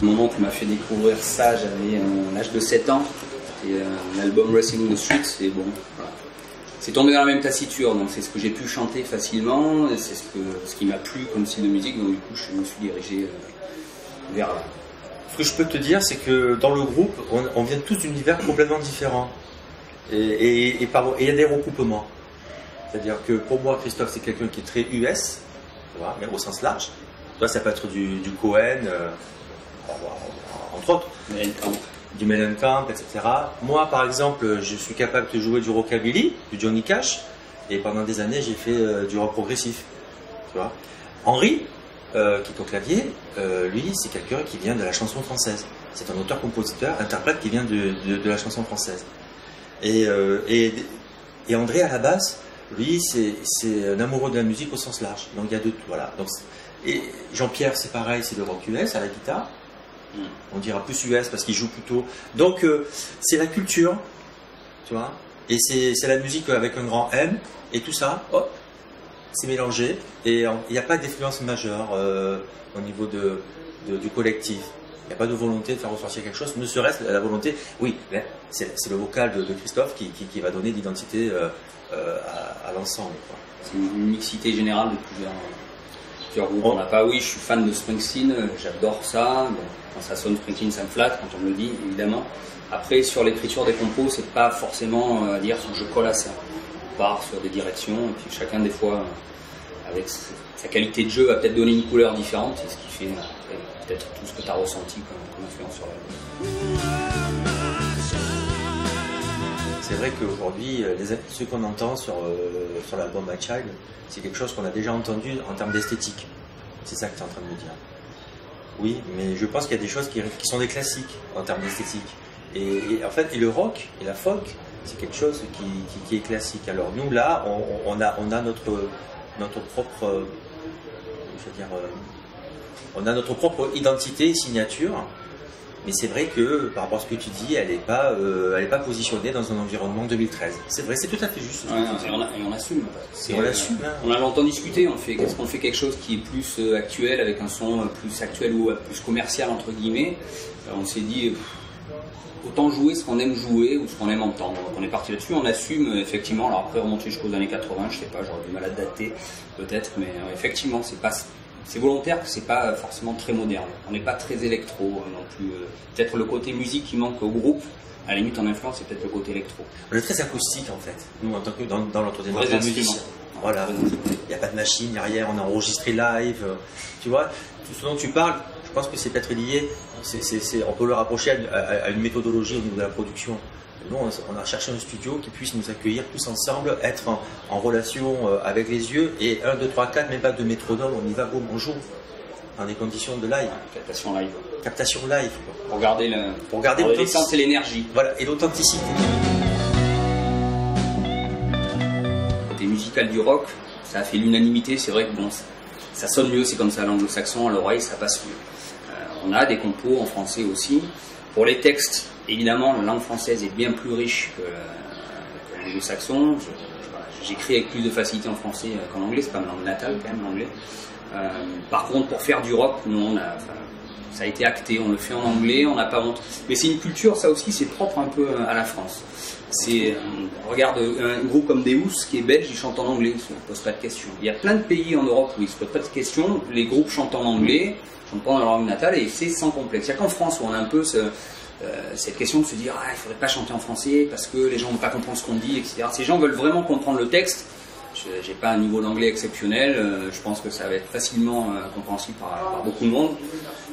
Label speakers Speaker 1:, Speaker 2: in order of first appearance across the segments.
Speaker 1: Mon oncle m'a fait découvrir ça, j'avais l'âge de 7 ans, et l'album Wrestling in the Streets, et bon, voilà. C'est tombé dans la même tassiture, donc c'est ce que j'ai pu chanter facilement, et c'est ce qui m'a plu comme style de musique, donc du coup je me suis dirigé vers là.
Speaker 2: Ce que je peux te dire, c'est que dans le groupe, on vient tous d'univers complètement différents, et il y a des recoupements. C'est-à-dire que pour moi, Christophe, c'est quelqu'un qui est très US, tu vois, mais au sens large. Toi, ça peut être du Cohen, entre autres, du Mellencamp, etc. Moi, par exemple, je suis capable de jouer du rockabilly, du Johnny Cash, et pendant des années, j'ai fait du rock progressif. Tu vois. Henri, qui est au clavier, lui, c'est quelqu'un qui vient de la chanson française. C'est un auteur-compositeur, interprète qui vient de la chanson française. Et André, à la basse, lui, c'est un amoureux de la musique au sens large. Donc il y a deux, voilà. Donc, et Jean-Pierre, c'est pareil, c'est le rock US à la guitare. On dira plus US parce qu'il joue plutôt. Donc c'est la culture, tu vois. Et c'est la musique avec un grand M. Et tout ça, hop, c'est mélangé. Et il n'y a pas d'influence majeure au niveau du collectif. Il n'y a pas de volonté de faire ressortir quelque chose, ne serait-ce la volonté. Oui, c'est le vocal de Christophe qui va donner l'identité à l'ensemble.
Speaker 1: C'est une mixité générale de plusieurs groupes. On n'a pas, oui, je suis fan de Springsteen, j'adore ça. Bon, quand ça sonne Springsteen, ça me flatte, quand on me le dit, évidemment. Après, sur l'écriture des compos, c'est pas forcément à dire je colle à ça. On part sur des directions, et puis chacun, des fois, avec sa qualité de jeu, va peut-être donner une couleur différente, c'est ce qui fait peut-être tout ce que tu as ressenti comme influence sur l'album.
Speaker 2: C'est vrai qu'aujourd'hui, ce qu'on entend sur l'album My Child, c'est quelque chose qu'on a déjà entendu en termes d'esthétique. C'est ça que tu es en train de me dire. Oui, mais je pense qu'il y a des choses qui sont des classiques en termes d'esthétique. Et en fait, le rock et la folk, c'est quelque chose qui est classique. Alors nous, là, on a notre propre, on a notre propre identité, signature. Mais c'est vrai que par rapport à ce que tu dis, elle n'est pas positionnée dans un environnement 2013. C'est vrai, c'est tout à fait juste.
Speaker 1: Ouais, et on assume.
Speaker 2: On l'assume. Hein.
Speaker 1: On a longtemps discuté. Est-ce qu'on fait quelque chose qui est plus actuel, avec un son plus actuel ou plus commercial entre guillemets? On s'est dit autant jouer ce qu'on aime jouer ou ce qu'on aime entendre. Donc on est parti là-dessus. On assume effectivement. Alors après remonter jusqu'aux années 80, je sais pas, j'aurais du mal à dater peut-être, mais effectivement c'est volontaire que c'est pas forcément très moderne. On n'est pas très électro non plus. Peut-être le côté musique qui manque au groupe. À la limite en influence, c'est peut-être le côté électro.
Speaker 2: On est très acoustique en fait. Nous en tant que dans notre démarche de musicien. Voilà. Il n'y a pas de machine derrière. On a enregistré live. Tu vois, tout ce dont tu parles, je pense que c'est peut-être lié. On peut le rapprocher à une méthodologie au niveau de la production. Nous, on a cherché un studio qui puisse nous accueillir tous ensemble, être en relation avec les yeux, et 1, 2, 3, 4, même pas de métronome, on y va, boum, on joue, dans des conditions de live.
Speaker 1: Captation live.
Speaker 2: Captation live.
Speaker 1: Pour garder l'essence et l'énergie.
Speaker 2: Voilà, et l'authenticité.
Speaker 1: Côté musical du rock, ça a fait l'unanimité, c'est vrai que bon, ça sonne mieux, c'est comme ça à l'anglo-saxon, à l'oreille, ça passe mieux. On a des compos en français aussi. Pour les textes, évidemment, la langue française est bien plus riche que l'anglo-saxon. J'écris avec plus de facilité en français qu'en anglais, c'est pas ma langue natale quand même, l'anglais. Par contre, pour faire du rock, nous, ça a été acté, on le fait en anglais, on n'a pas honte. Mais c'est une culture, ça aussi, c'est propre un peu à la France. Regarde un groupe comme Deus, qui est belge, il chante en anglais, il ne se pose pas de questions. Il y a plein de pays en Europe où il ne se pose pas de questions, les groupes chantent en anglais, chantent pas dans leur langue natale, et c'est sans complexe. Il n'y a qu'en France où on a un peu cette question de se dire il ne faudrait pas chanter en français parce que les gens ne vont pas comprendre ce qu'on dit, etc. Ces gens veulent vraiment comprendre le texte. Je j'ai pas un niveau d'anglais exceptionnel, je pense que ça va être facilement compréhensible par beaucoup de monde.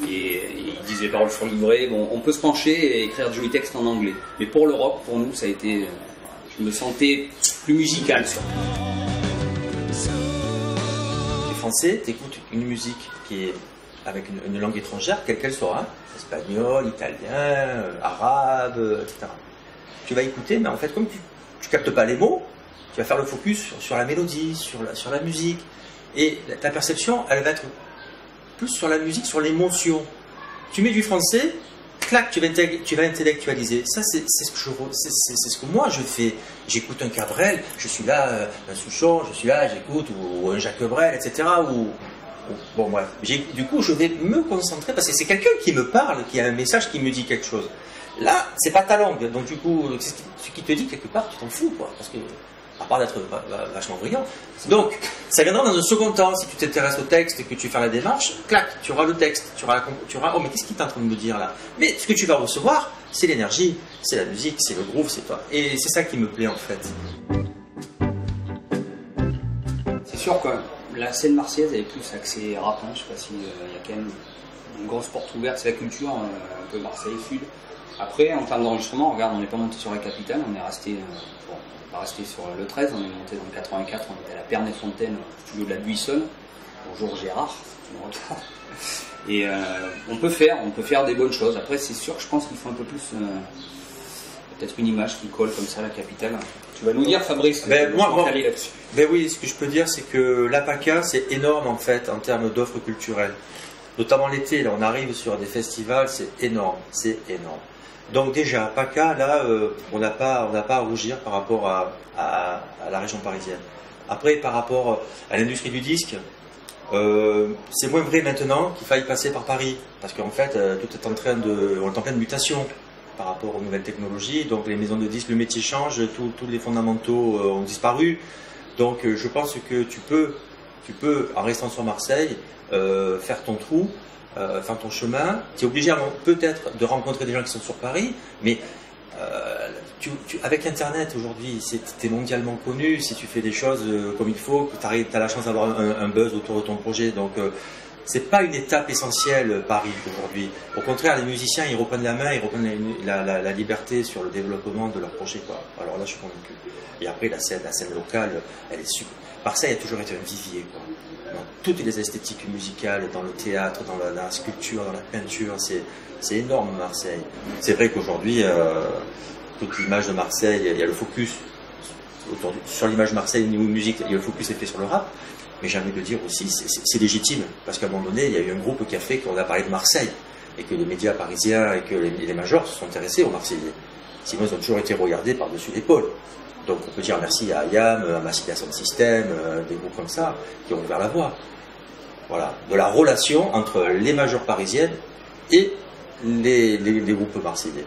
Speaker 1: Et il disait paroles sur livret, bon, on peut se pencher et écrire de jolis textes en anglais. Mais pour le rock, pour nous, ça a été, je me sentais plus musical surtout.
Speaker 2: Les Français, t'écoutes une musique qui est avec une langue étrangère, quelle qu'elle soit, hein, espagnol, italien, arabe, etc. Tu vas écouter, mais en fait, comme tu captes pas les mots, tu vas faire le focus sur la mélodie, sur la musique. Et ta perception, elle va être plus sur la musique, sur l'émotion. Tu mets du français, clac, tu vas intellectualiser. Ça, c'est ce que moi je fais. J'écoute un Cabrel, je suis là, un Souchon, je suis là, j'écoute, ou un Jacques Brel, etc. Bon, bref. Du coup, je vais me concentrer parce que c'est quelqu'un qui me parle, qui a un message qui me dit quelque chose. Là, c'est pas ta langue. Donc, du coup, ce qui te dit quelque part, tu t'en fous, quoi. Parce que, à part d'être vachement brillant. Donc, ça viendra dans un second temps. Si tu t'intéresses au texte et que tu fais la démarche, clac, tu auras le texte. Tu auras, oh, mais qu'est-ce qu'il est en train de me dire là? Mais ce que tu vas recevoir, c'est l'énergie, c'est la musique, c'est le groove, c'est toi. Et c'est ça qui me plaît, en fait.
Speaker 1: C'est sûr que la scène marseillaise elle est plus axée rap, hein. Je sais pas s'il y a quand même une grosse porte ouverte, c'est la culture, un peu Marseille Sud. Après, en termes d'enregistrement, regarde, on n'est pas monté sur la capitale, on est resté, bon, on n'est pas resté sur le 13, on est monté dans le 84, on était à la Pernay-Fontaine, au studio de la Buissonne. Bonjour Gérard, tu me retrouves. Et on peut faire des bonnes choses. Après, c'est sûr que je pense qu'il faut un peu plus, peut-être une image qui colle comme ça à la capitale. Tu vas nous dire, Fabrice,
Speaker 2: oui, ce que je peux dire, c'est que l'APACA, c'est énorme en fait en termes d'offres culturelles. Notamment l'été, là, on arrive sur des festivals, c'est énorme, c'est énorme. Donc déjà, APACA, là, on n'a pas à rougir par rapport à la région parisienne. Après, par rapport à l'industrie du disque, c'est moins vrai maintenant qu'il faille passer par Paris, parce qu'en fait, tout est on est en pleine mutation par rapport aux nouvelles technologies, donc les maisons de disques, le métier change, tous les fondamentaux ont disparu, donc je pense que tu peux, en restant sur Marseille, faire ton trou, faire ton chemin. Tu es obligé peut-être de rencontrer des gens qui sont sur Paris, mais avec Internet aujourd'hui, tu es mondialement connu, si tu fais des choses comme il faut, tu as la chance d'avoir un buzz autour de ton projet, donc c'est pas une étape essentielle Paris aujourd'hui. Au contraire, les musiciens ils reprennent la main, ils reprennent la liberté sur le développement de leur projet, quoi. Alors là, je suis convaincu. Et après, la scène locale, elle est super. Marseille a toujours été un vivier, quoi. Dans toutes les esthétiques musicales, dans le théâtre, dans la sculpture, dans la peinture, c'est énorme Marseille. C'est vrai qu'aujourd'hui, toute l'image de Marseille, il y a le focus sur l'image de Marseille niveau musique, il y a le focus est fait sur le rap. Mais j'ai envie de dire aussi, c'est légitime, parce qu'à un moment donné, il y a eu un groupe qui a fait qu'on a parlé de Marseille, et que les médias parisiens et que les majors se sont intéressés aux Marseillais. Sinon, ils ont toujours été regardés par-dessus l'épaule. Donc on peut dire merci à IAM, à Massilia Sound System, des groupes comme ça, qui ont ouvert la voie. Voilà, de la relation entre les majors parisiennes et les groupes marseillais.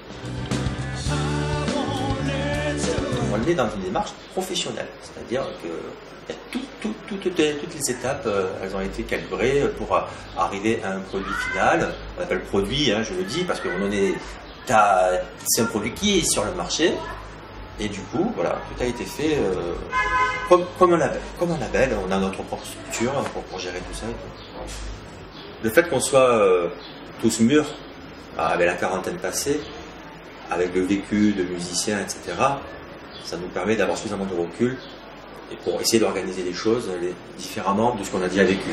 Speaker 2: On est dans une démarche professionnelle, c'est-à-dire que toutes les étapes, elles ont été calibrées pour arriver à un produit final. On appelle produit, hein, je le dis, parce que c'est un produit qui est sur le marché, et du coup, voilà, tout a été fait comme un label. Comme un label, on a notre propre structure pour gérer tout ça. Le fait qu'on soit tous mûrs, avec la quarantaine passée, avec le vécu de musiciens, etc., ça nous permet d'avoir suffisamment de recul et pour essayer d'organiser les choses différemment de ce qu'on a déjà vécu.